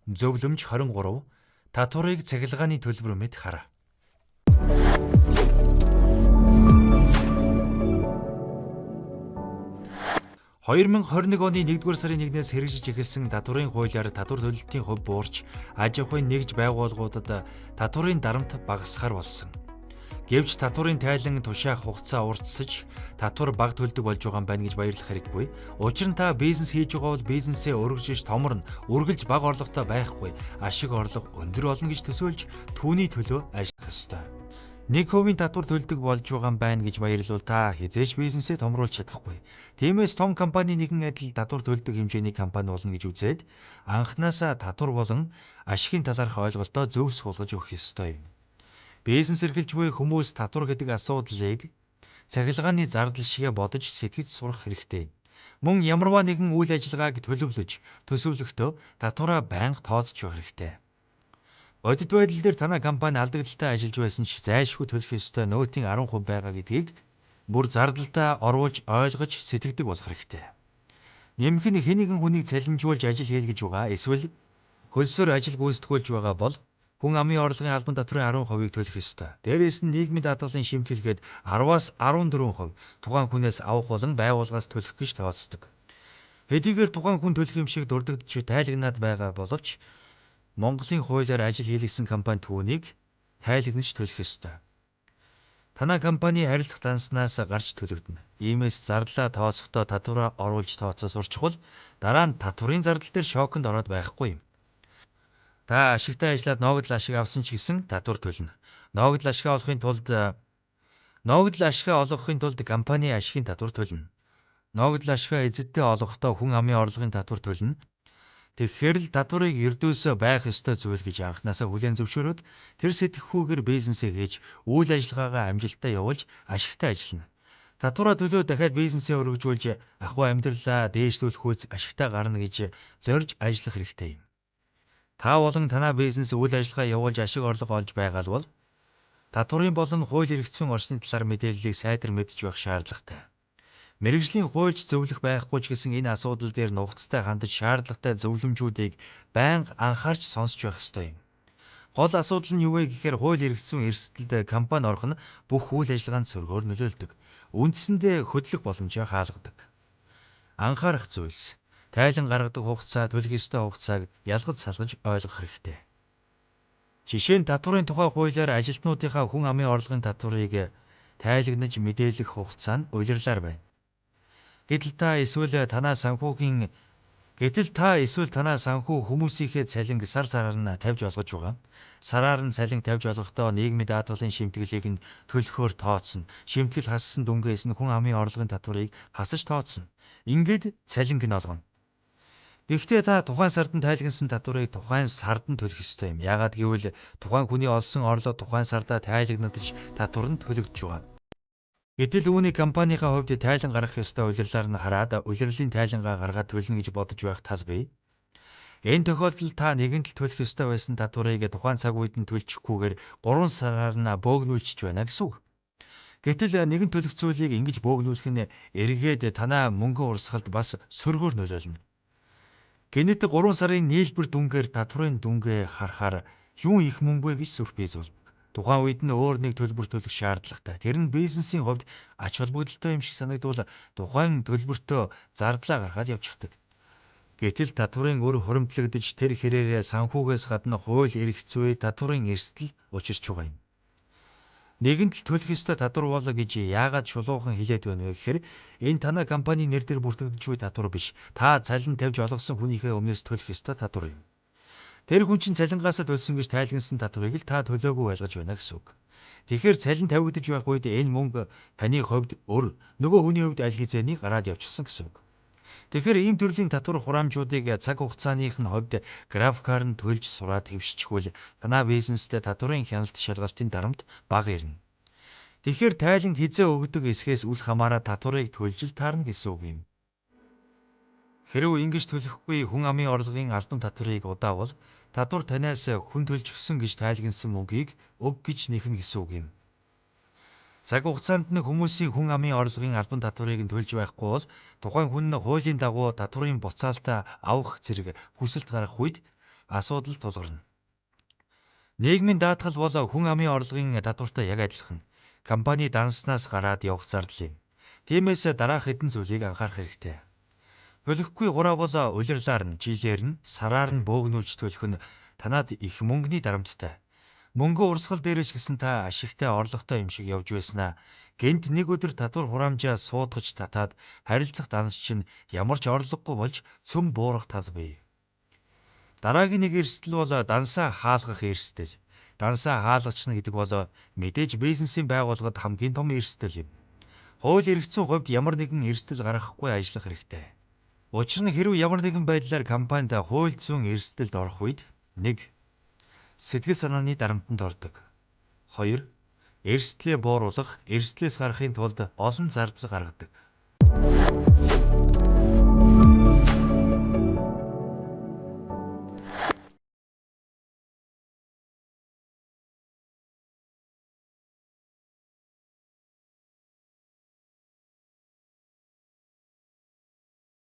Зөвлөмж 23 татварыг цахилгааны төлбөр мэт хар. 2021 оны 1-р сарын 1-ээс хэрэгжиж эхэлсэн татварын хуулиар татвар төлөлтийн хувь буурч аж ахуйн нэгж байгууллагуудад татварын дарамт багасхаар болсон. Гэвч татварын тайлан тушаах хугацаа уртсаж татвар бага төлдөг болж байгаа юм байна гэж баярлах хэрэггүй. Учир нь та бизнес хийж байгаа бол бизнесээ өргөжж томорно, үргэлж бага орлоготой байхгүй, ашиг орлого өндөр болно гэж төсөөлж түүний төлөө ажиллах ёстой. 1% татвар төлдөг болж байгаа юм байна гэж баярлуул та хизээч бизнесээ томруулж чадахгүй. Тиймээс том компани нэгэн адил татвар төлдөг хэмжээний компани болно гэж үзээд анханасаа татвар болон ашигын талаарх ойлголтоо зөв суулгаж өгөх ёстой юм. Бизнес эрхэлж буй хүмүүс татвар гэдэг асуудлыг цахилгааны зардал шигэ бодож сэтгэж сурах хэрэгтэй. Мөн ямарваа нэгэн үйл ажиллагааг төлөвлөж төсөвлөхдөө татвараа байнга тооцож явах хэрэгтэй. Бодит байдал дээр танай компани алдагдaltaй ажиллаж байсан ч зайлшгүй төлөх ёстой нөөтийн 10% байгаа гэдгийг бүр зардалтаа оруулж ойлгож сэтгэдэг болох хэрэгтэй. Нэмэх нь хэн нэгэн хүнийг цалинжуулж ажил хийлгэж байгаа эсвэл хөлсөөр ажил гүйцэтгүүлж байгаа бол хүн амын орлогын албан татврын 10%-ийг төлөх ёстой. Дээрээс нь нийгмийн даатгалын шимтгэлгээд 10-аас 14% тухайн хүнээс авах болон байгууллагаас төлөх гэж тооцдог. Хэдийгээр тухайн хүн төлөх юм шиг дурддагч тайлагнаад байгаа боловч Монголын хуулиар ажил хийлгэсэн компани түүнийг тайлагнаж төлөх ёстой. Танай компани харилцах данснаас гарч төлөгдөнө. Иймээс зарлаа тооцохдоо татвараа оруулж тооцоо сурчвал дараа нь татварын зардал дээр шоконд ороод байхгүй юм. Та ашигтай ажиллаад ногдол ашиг авсан ч гэсэн татвар төлнө. Ногдол ашиг олгохын тулд компани ашигын татвар төлнө. Ногдол ашигаа эзэдтэй олгохдоо хүн амын орлогын татвар төлнө. Тэгэхээр л татварыг ердөөсөө байх ёстой зүйл гэж анханасаа хүлээн зөвшөөрөөд тэр сэтгэхүйгээр бизнесээ хийж үйл ажиллагаагаа амжилттай явуулж ашигтай ажиллана. Татвараа төлөө дахиад бизнесээ өргөжүүлж ахуй амьдралаа дээшлүүлэх үйл ашигтай гарна гэж зорж ажиллах хэрэгтэй юм. Та болон танай бизнес үйл ажиллагаа явуулж ашиг орлого олж байгаа бол татварын болон хууль эрх зүйн орчны талаар мэдээллийг сайтар мэдж байх шаардлагатай. Мэргэжлийн хуульч зөвлөх байхгүй ч гэсэн энэ асуудал дээр нухацтай хандаж шаардлагатай зөвлөмжүүдийг байнга анхаарч сонсч байх ёстой юм. Гол асуудал нь юу вэ гэхээр хууль эрх зүйн эрсдэлд компани орох нь бүх үйл ажиллагаанд сөргөөр нөлөөлдөг. Үндсэндээ хөдлөх боломжоо хаалгадаг. Анхаарах зүйлс. Тайлан гаргадаг хугацаа, төлөх ёстой хугацааг ялгаж салгаж ойлгох хэрэгтэй. Жишээ нь татварын тухай хуулиар ажилтнуудынхаа хүн амын орлогын татварыг тайлагнаж мэдээлэх хугацаа нь улирлаар байна. Гэтэл та эсвэл танай санхүү хүмүүсийнхээ цалинг сар сараар нь тавьж олгож байгаа. Сараар нь цалин тавьж олгохдоо нийгмийн даатгалын шимтгэлийг нь төлөхөөр тооцно. Шимтгэл хассан дүнгээс нь хүн амын орлогын татварыг хасаж тооцно. Ингээд цалинг нь олгоно. Гэхдээ та тухайн сард нь тайлагнасан татварыг тухайн сард нь төлөх ёстой юм. Яагаад гэвэл тухайн хүний олсон орлого тухайн сардаа тайлагнадаж татвар нь төлөгдөж байгаа. Гэтэл үүний компанийн хувьд тайлан гаргах ёстой улирлаар нь хараад улирлын тайлангаа гаргаад төлнө гэж бодож байх тал бий. Энэ тохиолдолд та нэгэнт төлөх ёстой байсан татварыг тухайн цаг үед нь төлчихгүйгээр 3 сараар нь бөөгнүүлчих байна гэсэн үг. Гэтэл нэгэн төлөх зүйлийг ингэж бөөгнүүлэх нь эргээд танай мөнгөн урсгалд бас сөргөөр нөлөөлнө. Гэнэт 3 сарын нийлбэр дүнгээр татварын дүнгээ харахаар юу их мөнгө вэ гэж сүрприз болно. Тухайн үед нь өөр нэг төлбөр төлөх шаардлагатай. Тэр нь бизнесийн хувьд ач холбогдолтой юм шиг санагдвал тухайн төлбөртөө зардлаа гаргаад явчихдаг. Гэтэл татварын өр хуримтлагдж тэр хэрээрээ санхүүгээс гадна хууль эрх зүй татварын эрсдэл учирч байгаа юм. Нэгэнт л төлөх ёстой татвар бол гэж яагаад шулуухан хэлээд байна вэ гэхээр энэ танай компани нэр дээр бүртгэгдэж буй татвар биш. Та цалин тавьж олгосон хүнийхээ өмнөөс төлөх ёстой татвар юм. Тэр хүн чинь цалингаасаа төлсөн гэж тайлагнасан татварыг л та төлөөгүй байлгаж байна гэсэн үг. Тэгэхээр цалин тавигдаж байх үед энэ мөнгө таны хувьд өр, нөгөө хүний хувьд аль хэзээний гараад явчихсан гэсэн үг. Тэгэхээр ийм төрлийн татвар хураамжуудыг цаг хугацааных нь хувьд графикаар нь төлж сураад хэвшчихвэл танай бизнестэй татварын хяналт шалгалтын дарамт бага ирнэ. Тэгэхээр тайлан хизээ өгдөг эсхээс үл хамааран татварыг төлж л таарна гэсэн үг юм. Хэрв ингэж төлөхгүй хүн амын орлогын албан татварыг удаавал татвар танаас хүн төлж өгсөн гэж тайлагнасан мөнгийг өг гэж нэхнэ гэсэн үг юм. Цаг хугацаанд нь хүмүүсийн хүн амын орлогын албан татварыг нь төлж байхгүй бол тухайн хүн нь хуулийн дагуу татварын буцаалтаа авах зэрэг хүсэлт гаргах үед асуудал тулгарна. Нийгмийн даатгал бол хүн амын орлогын татвартай яг адилхан. Компани данснаас гараад явах зардал юм. Тиймээс дараах хэдэн зүйлийг анхаарах хэрэгтэй. Төлөхгүй гураа бол улирлаар нь, жилээр нь, сараар нь бөөгнүүлж төлөх нь танаад их мөнгөний дарамттай. Мөнгө урсгал дээрэж гисэн та ашигтай орлоготой юм шиг явж байснаа гэнт нэг өдөр татвар хураамжаа суудгаж татаад харилцах данс чинь ямар ч орлогогүй болж цөм буурах тал бий. Дараагийн нэг эрсдэл бол дансаа хаалгах эрсдэл. Дансаа хаалгачна гэдэг бол мэдээж бизнесийн байгууллагад хамгийн том эрсдэл юм. Хууль эргэцсэн хувьд ямар нэгэн эрсдэл гаргахгүй ажиллах хэрэгтэй. Учир нь хэрв ямар нэгэн байдлаар компанид хууль зүйн эрсдэлд орох үед 1. Сэтгэл санааны дарамтанд ордог. 2. Эрсдлээ бууруулах, эрсдлээс гарахын тулд олон зардал гаргадаг.